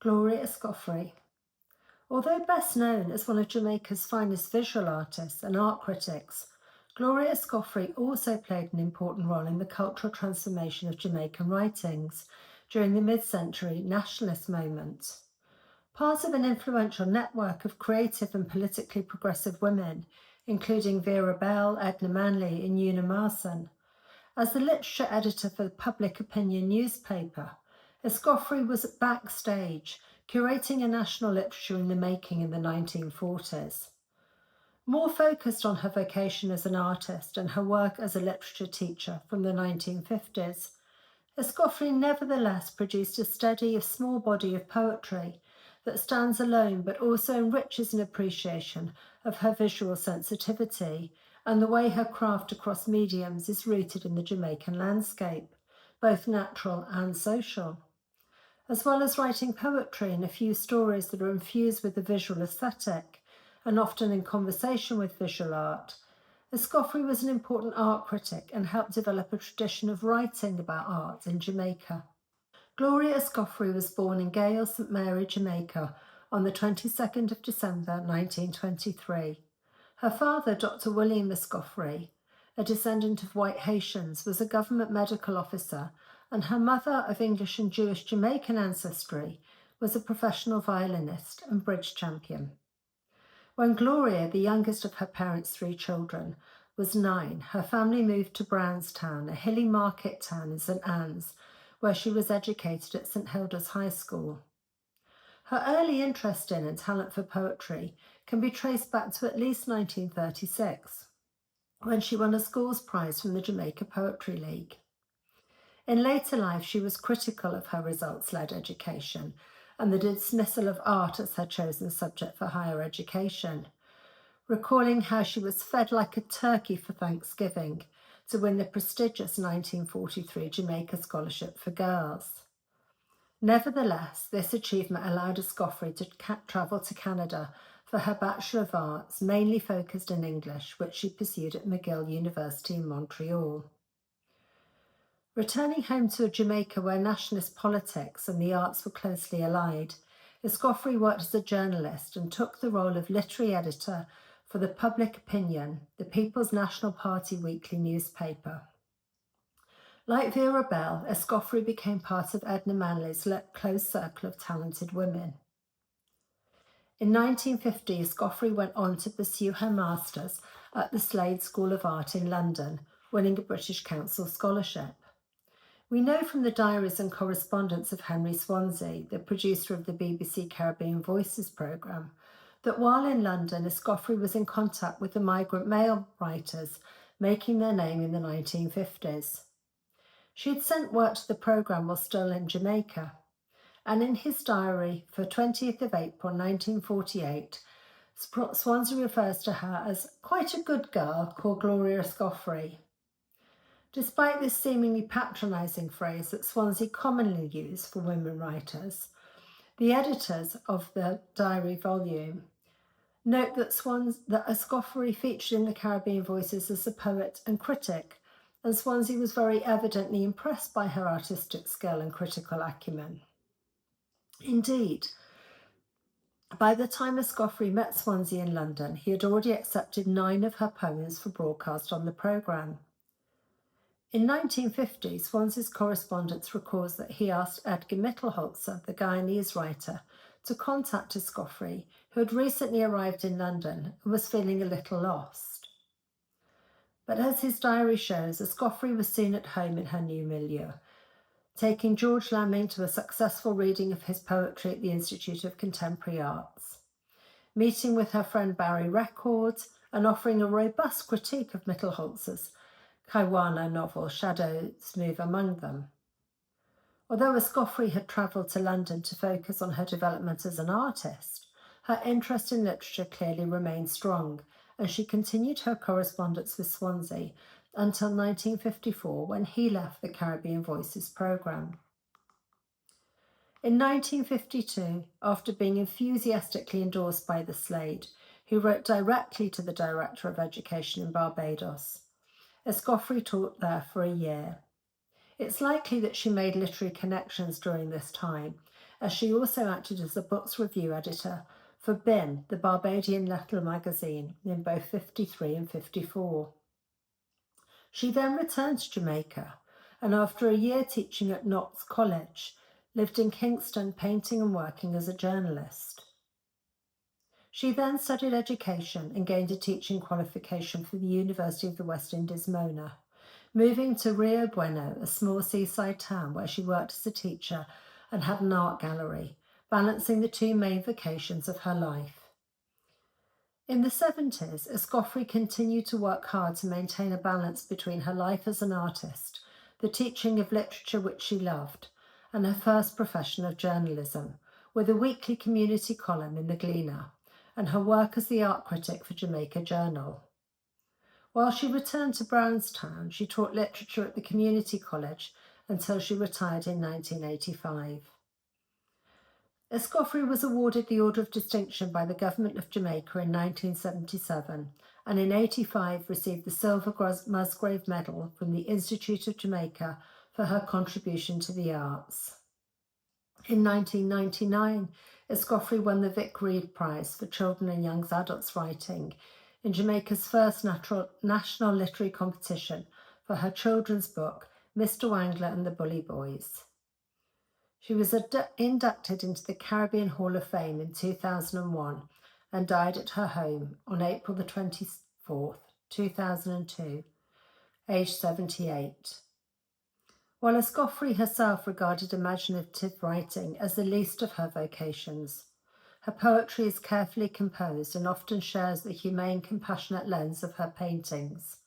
Gloria Escoffery. Although best known as one of Jamaica's finest visual artists and art critics, Gloria Escoffery also played an important role in the cultural transformation of Jamaican writings during the mid-century nationalist movement. Part of an influential network of creative and politically progressive women, including Vera Bell, Edna Manley, and Una Marson. As the literature editor for the Public Opinion newspaper, Escoffery was backstage, curating a national literature in the making in the 1940s. More focused on her vocation as an artist and her work as a literature teacher from the 1950s, Escoffery nevertheless produced a steady, small body of poetry that stands alone but also enriches an appreciation of her visual sensitivity and the way her craft across mediums is rooted in the Jamaican landscape, both natural and social. As well as writing poetry and a few stories that are infused with the visual aesthetic and often in conversation with visual art, Escoffery was an important art critic and helped develop a tradition of writing about art in Jamaica. Gloria Escoffery was born in Gale, St. Mary, Jamaica, on the 22nd of December 1923. Her father, Dr. William Escoffery, a descendant of white Haitians, was a government medical officer, and her mother, of English and Jewish Jamaican ancestry, was a professional violinist and bridge champion. When Gloria, the youngest of her parents' 3 children, was 9, her family moved to Brownstown, a hilly market town in St. Anne's, where she was educated at St. Hilda's High School. Her early interest in and talent for poetry can be traced back to at least 1936, when she won a schools prize from the Jamaica Poetry League. In later life, she was critical of her results-led education and the dismissal of art as her chosen subject for higher education, recalling how she was fed like a turkey for Thanksgiving to win the prestigious 1943 Jamaica Scholarship for Girls. Nevertheless, this achievement allowed Escoffery to travel to Canada for her Bachelor of Arts, mainly focused in English, which she pursued at McGill University in Montreal. Returning home to Jamaica, where nationalist politics and the arts were closely allied, Escoffery worked as a journalist and took the role of literary editor for the Public Opinion, the People's National Party weekly newspaper. Like Vera Bell, Escoffery became part of Edna Manley's close circle of talented women. In 1950, Escoffery went on to pursue her master's at the Slade School of Art in London, winning a British Council scholarship. We know from the diaries and correspondence of Henry Swansea, the producer of the BBC Caribbean Voices programme, that while in London, Escoffery was in contact with the migrant male writers making their name in the 1950s. She had sent word to the programme while still in Jamaica, and in his diary for 20th of April 1948, Swansea refers to her as quite a good girl called Gloria Escoffery. Despite this seemingly patronising phrase that Swansea commonly used for women writers, the editors of the diary volume note that Escoffery featured in the Caribbean Voices as a poet and critic, and Swansea was very evidently impressed by her artistic skill and critical acumen. Indeed, by the time Escoffery met Swansea in London, he had already accepted 9 of her poems for broadcast on the programme. In 1950, Swansea's correspondence records that he asked Edgar Mittelholzer, the Guyanese writer, to contact Escoffery, who had recently arrived in London and was feeling a little lost. But as his diary shows, Escoffery was soon at home in her new milieu, taking George Lamming to a successful reading of his poetry at the Institute of Contemporary Arts, meeting with her friend Barry Records and offering a robust critique of Mittelholzer's Guyana novel Shadows Move Among Them. Although Escoffery had travelled to London to focus on her development as an artist, her interest in literature clearly remained strong, and she continued her correspondence with Swansea until 1954, when he left the Caribbean Voices programme. In 1952, after being enthusiastically endorsed by the Slade, who wrote directly to the Director of Education in Barbados, Escoffery taught there for a year. It's likely that she made literary connections during this time, as she also acted as a books review editor for BIM, the Barbadian Little magazine, in both 53 and 54. She then returned to Jamaica, and after a year teaching at Knox College, lived in Kingston painting and working as a journalist. She then studied education and gained a teaching qualification for the University of the West Indies, Mona, moving to Rio Bueno, a small seaside town where she worked as a teacher and had an art gallery, balancing the two main vocations of her life. In the 70s, Escoffery continued to work hard to maintain a balance between her life as an artist, the teaching of literature which she loved, and her first profession of journalism, with a weekly community column in the Gleaner, and her work as the art critic for Jamaica Journal. While she returned to Brownstown, she taught literature at the community college until she retired in 1985. Escoffery was awarded the Order of Distinction by the Government of Jamaica in 1977, and in 1985 received the Silver Musgrave Medal from the Institute of Jamaica for her contribution to the arts. In 1999, Escoffery won the Vic Reed Prize for Children and Young Adults Writing in Jamaica's first national literary competition for her children's book, Mr. Wangler and the Bully Boys. She was inducted into the Caribbean Hall of Fame in 2001 and died at her home on April the 24th, 2002, aged 78. While Escoffery herself regarded imaginative writing as the least of her vocations, her poetry is carefully composed and often shares the humane, compassionate lens of her paintings.